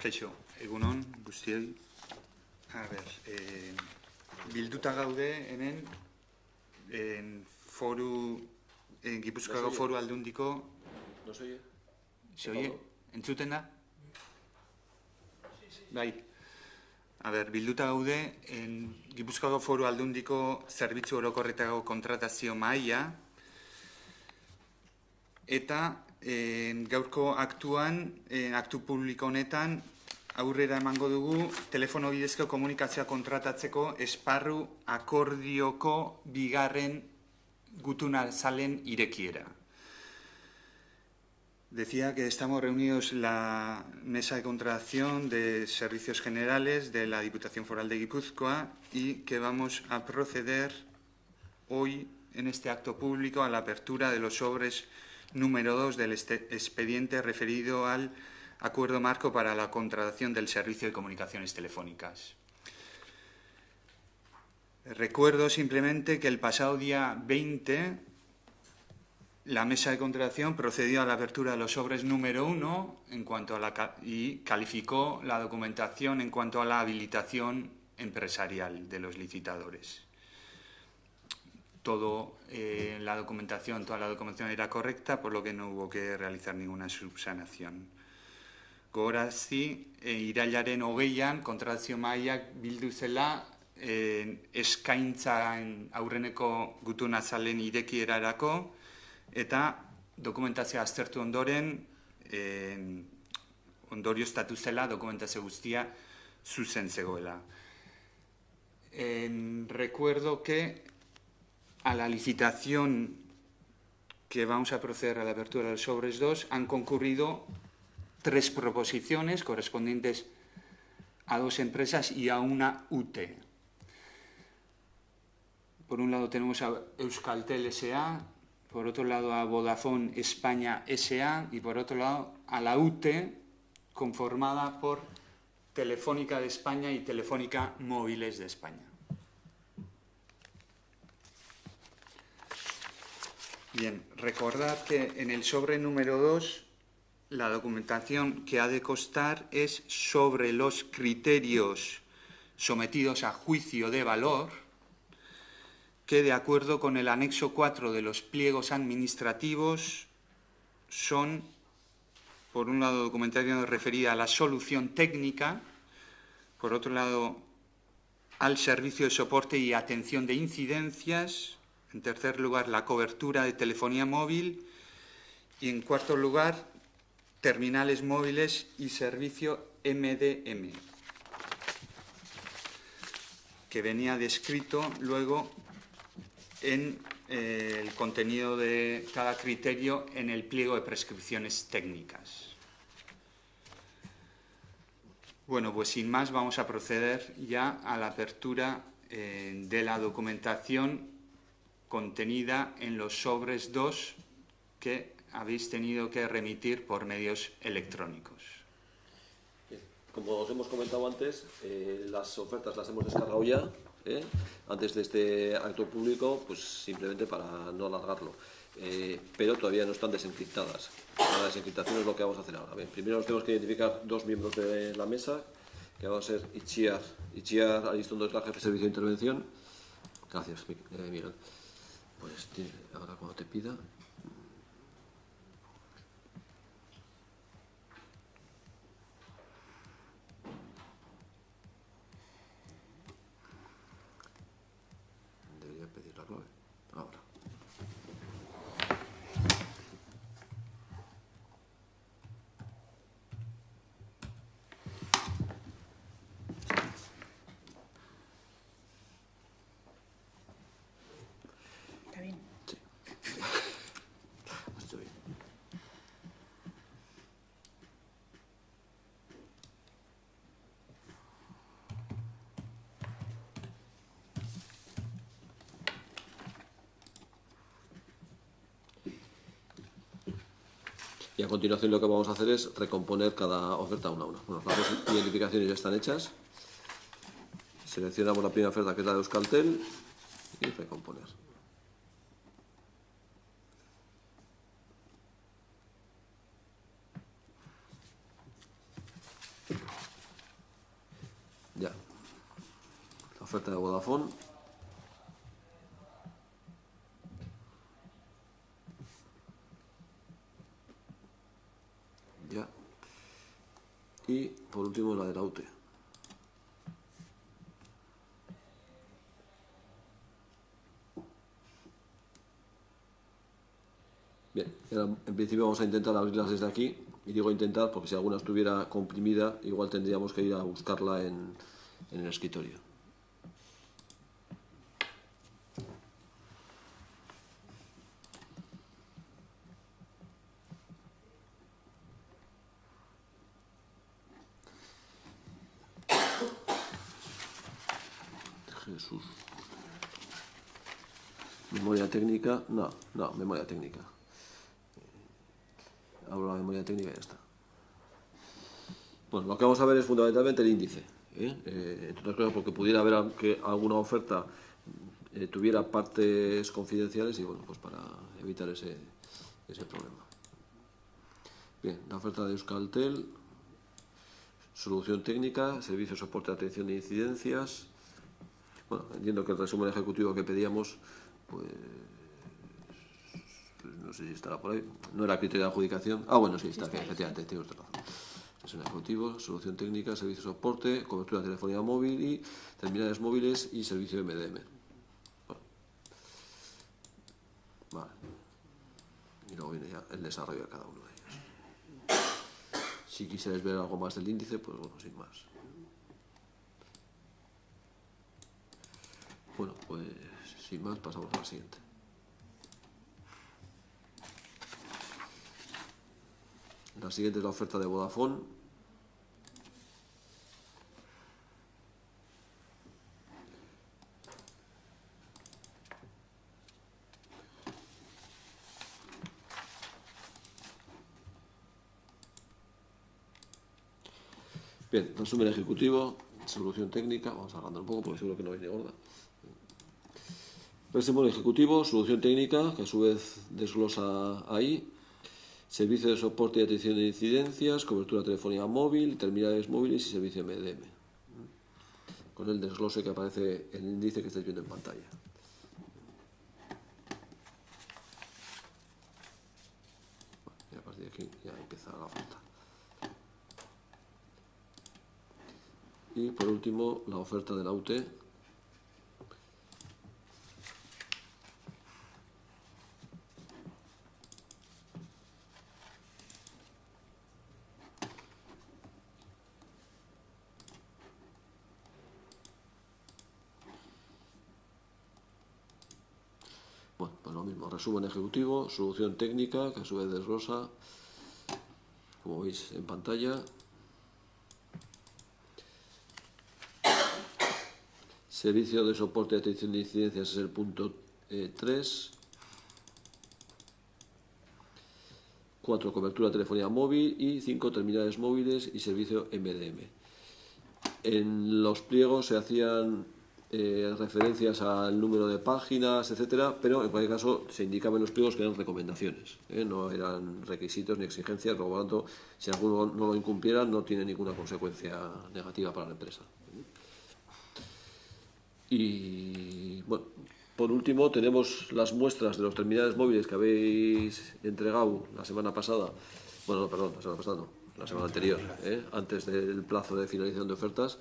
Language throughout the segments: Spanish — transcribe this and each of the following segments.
Kaixo, egunon, guztioi. A ber, bilduta gaude hemen Gipuzkoako Foru Aldundiko... ¿No se oye? Se oye? Entzuten da? Bai. A ber, bilduta gaude Gipuzkoako Foru Aldundiko zerbitzu orokorretako kontratazio mahaia eta gaurko aktu publiko honetan aurrera emango dugu telefono bidezko komunikazioa kontratatzeko esparru akordioko bigarren gutunazalen irekiera. Decía que estamos reunidos en la mesa de contratación de servicios generales de la Diputación Foral de Guipúzcoa y que vamos a proceder hoy en este acto público a la apertura de los sobres número 2 del expediente referido al Acuerdo Marco para la contratación del servicio de comunicaciones telefónicas. Recuerdo simplemente que el pasado día 20 la mesa de contratación procedió a la apertura de los sobres número 1 y calificó la documentación en cuanto a la habilitación empresarial de los licitadores. Toda la documentación era correcta, por lo que no hubo que realizar ninguna subsanación. Gogorazi, irailaren 20an kontratazio mahaiak bildu zela eskaintzaren aurreneko gutunazalen irekierarako eta dokumentazioa aztertu ondoren ondorioztatu zela dokumentazio guztia zuzen zegoela. Recuerdo que a la licitación que vamos a proceder a la apertura de los sobres 2 han concurrido 3 proposiciones correspondientes a 2 empresas y a una UTE. Por un lado tenemos a Euskaltel S.A., por otro lado a Vodafone España S.A. y por otro lado a la UTE, conformada por Telefónica de España y Telefónica Móviles de España. Bien, recordad que en el sobre número 2 la documentación que ha de constar es sobre los criterios sometidos a juicio de valor que, de acuerdo con el anexo 4 de los pliegos administrativos, son, por un lado, documentación referida a la solución técnica, por otro lado, al servicio de soporte y atención de incidencias, en tercer lugar, la cobertura de telefonía móvil y, en cuarto lugar, terminales móviles y servicio MDM, que venía descrito luego en el contenido de cada criterio en el pliego de prescripciones técnicas. Bueno, pues sin más vamos a proceder ya a la apertura de la documentación contenida en los sobres 2 que habéis tenido que remitir por medios electrónicos. Bien. Como os hemos comentado antes, las ofertas las hemos descargado ya, antes de este acto público, pues simplemente para no alargarlo. Pero todavía no están desencriptadas. La desencriptación es lo que vamos a hacer ahora. Bien, primero nos tenemos que identificar 2 miembros de la mesa, que van a ser Itziar Aristondo, es la jefe de servicio de intervención. Gracias, Miguel. Pues ahora cuando te pida... Debería pedir la clave. Ahora. ¿Está bien? Sí. Estoy bien. Y a continuación lo que vamos a hacer es recomponer cada oferta una a una. Bueno, las 2 identificaciones ya están hechas. Seleccionamos la primera oferta, que es la de Euskaltel, y recomponer. Ya. La oferta de Vodafone. Ya. Y por último la de la UTE. Bien, en principio vamos a intentar abrirlas desde aquí, y digo intentar porque si alguna estuviera comprimida, igual tendríamos que ir a buscarla en el escritorio. Jesús. Memoria técnica, no, memoria técnica. Abro la memoria técnica y ya está. Bueno, lo que vamos a ver es fundamentalmente el índice. Entre otras cosas porque pudiera haber que alguna oferta tuviera partes confidenciales y bueno, pues para evitar ese problema. Bien, la oferta de Euskaltel, solución técnica, servicio de soporte de atención de incidencias. Bueno, entiendo que el resumen ejecutivo que pedíamos, pues no sé si estará por ahí. No era criterio de adjudicación. Ah, bueno, sí, está aquí, efectivamente, tiene usted razón. Es un ejecutivo, solución técnica, servicio de soporte, cobertura de telefonía móvil y terminales móviles y servicio MDM. Bueno. Vale. Y luego viene ya el desarrollo de cada uno de ellos. Si quisierais ver algo más del índice, pues bueno, sin más. Bueno, pues sin más pasamos a la siguiente. La siguiente es la oferta de Vodafone. Bien, resumen ejecutivo, solución técnica, vamos a agrandar un poco porque seguro que no viene gorda. Resumen ejecutivo, solución técnica, que a su vez desglosa ahí. Servicio de soporte y atención de incidencias, cobertura telefónica móvil, terminales móviles y servicio MDM. Con el desglose que aparece en el índice que estáis viendo en pantalla. Y a partir de aquí ya empieza la oferta. Y por último, la oferta de la UTE. Bueno, pues lo mismo, resumen ejecutivo, solución técnica, que a su vez desglosa, como veis en pantalla. Servicio de soporte y atención de incidencias es el punto 3. 4. Cobertura de telefonía móvil y 5. Terminales móviles y servicio MDM. En los pliegos se hacían referencias al número de páginas, etcétera, pero en cualquier caso se indicaba en los pliegos que eran recomendaciones, no eran requisitos ni exigencias, por lo tanto, si alguno no lo incumpliera, no tiene ninguna consecuencia negativa para la empresa. Y bueno, por último tenemos las muestras de los terminales móviles que habéis entregado la semana pasada. Bueno, no, perdón, la semana pasada no, la semana anterior, antes del plazo de finalización de ofertas.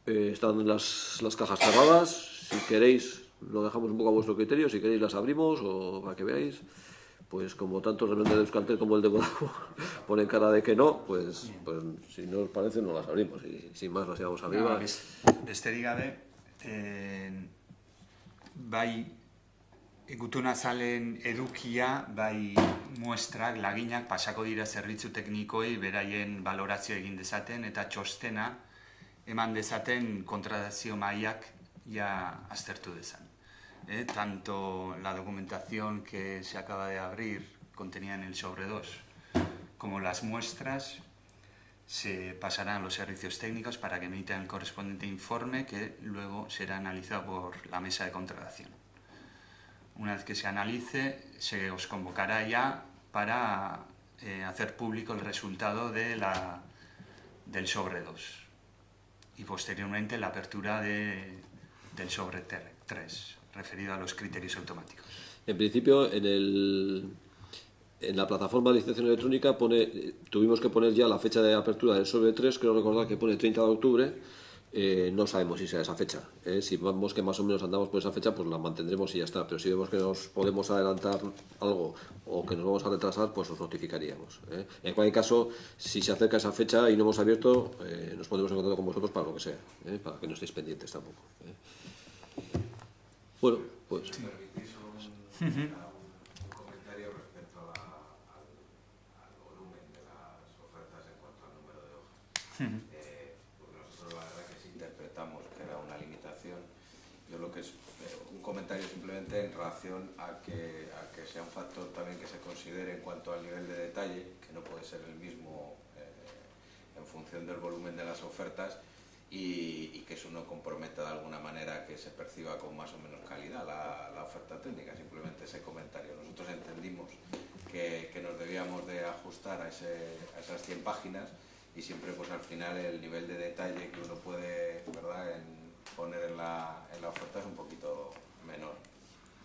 Están las cajas cerradas. Si queréis, lo dejamos un poco a vuestro criterio. Si queréis, las abrimos o para que veáis. Pues como tanto el revendedor de Euskaltel como el de Vodafone ponen cara de que no, pues si no os parece, no las abrimos. Y sin más, las llevamos arriba. Besterik gabe, bai gutuna zalen edukia, bai muestrak, laginak pasako dira zerbitzu teknikoi beraien balorazio egin dezaten eta txostena eman dezaten kontratazio mailak ya aztertu dezan. Tanto la documentación que se acaba de abrir contenida en el sobre 2 como las muestras se pasarán a los servicios técnicos para que emitan el correspondiente informe que luego será analizado por la mesa de contratación. Una vez que se analice, se os convocará ya para hacer público el resultado del sobre 2. y posteriormente la apertura del sobre 3, referido a los criterios automáticos. En principio, en la plataforma de licitación electrónica tuvimos que poner ya la fecha de apertura del sobre 3, creo recordar que pone 30 de octubre, no sabemos si será esa fecha. Si vemos que más o menos andamos por esa fecha, pues la mantendremos y ya está. Pero si vemos que nos podemos adelantar algo o que nos vamos a retrasar, pues os notificaríamos. En cualquier caso, si se acerca esa fecha y no hemos abierto, nos pondremos en contacto con vosotros para lo que sea, para que no estéis pendientes tampoco. Bueno, pues... Si me permitís un comentario respecto al volumen de las ofertas en cuanto al número de hojas. Porque nosotros la verdad que sí interpretamos que era una limitación. Yo lo que es un comentario simplemente en relación a que sea un factor también que se considere en cuanto al nivel de detalle, que no puede ser el mismo en función del volumen de las ofertas, y que eso no comprometa de alguna manera que se perciba con más o menos calidad la oferta técnica, simplemente ese comentario. Nosotros entendimos que nos debíamos de ajustar a esas 100 páginas y siempre pues al final el nivel de detalle que uno puede, ¿verdad?, poner en la oferta es un poquito menor,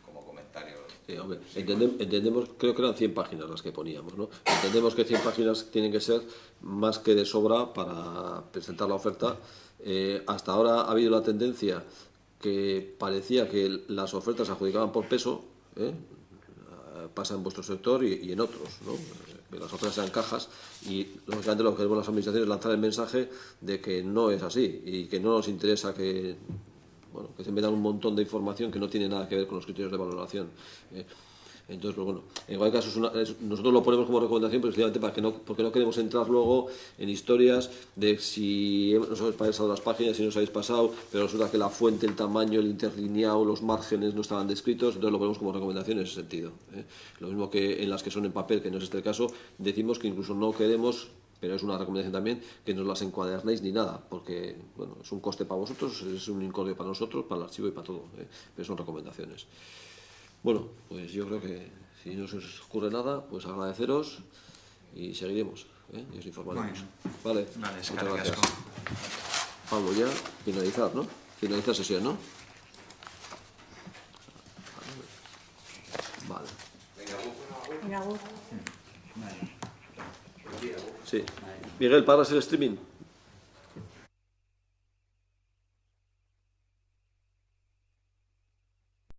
como comentario. Sí, hombre, entendemos, creo que eran 100 páginas las que poníamos, ¿no? Entendemos que 100 páginas tienen que ser más que de sobra para presentar la oferta. Hasta ahora ha habido la tendencia que parecía que las ofertas se adjudicaban por peso, pasa en vuestro sector y en otros, ¿no? Que las ofertas sean cajas y lógicamente lo que queremos las administraciones es lanzar el mensaje de que no es así y que no nos interesa que se metan un montón de información que no tiene nada que ver con los criterios de valoración. Entonces, pues bueno, en cualquier caso nosotros lo ponemos como recomendación precisamente porque no queremos entrar luego en historias de si nos habéis pasado las páginas, si nos habéis pasado, pero resulta que la fuente, el tamaño, el interlineado, los márgenes no estaban descritos, entonces lo ponemos como recomendación en ese sentido. Lo mismo que en las que son en papel, que no es este el caso, decimos que incluso no queremos, pero es una recomendación también, que no las encuadernéis ni nada, porque bueno, es un coste para vosotros, es un incordio para nosotros, para el archivo y para todo, pero son recomendaciones. Bueno, pues yo creo que si no se os ocurre nada, pues agradeceros y seguiremos, y os informaremos. Bueno, Vale, muchas muchas gracias. gracias. Pablo, ya finalizar, ¿no? Finalizar sesión, ¿no? Vale. Venga, Sí. Miguel, ¿paras el streaming?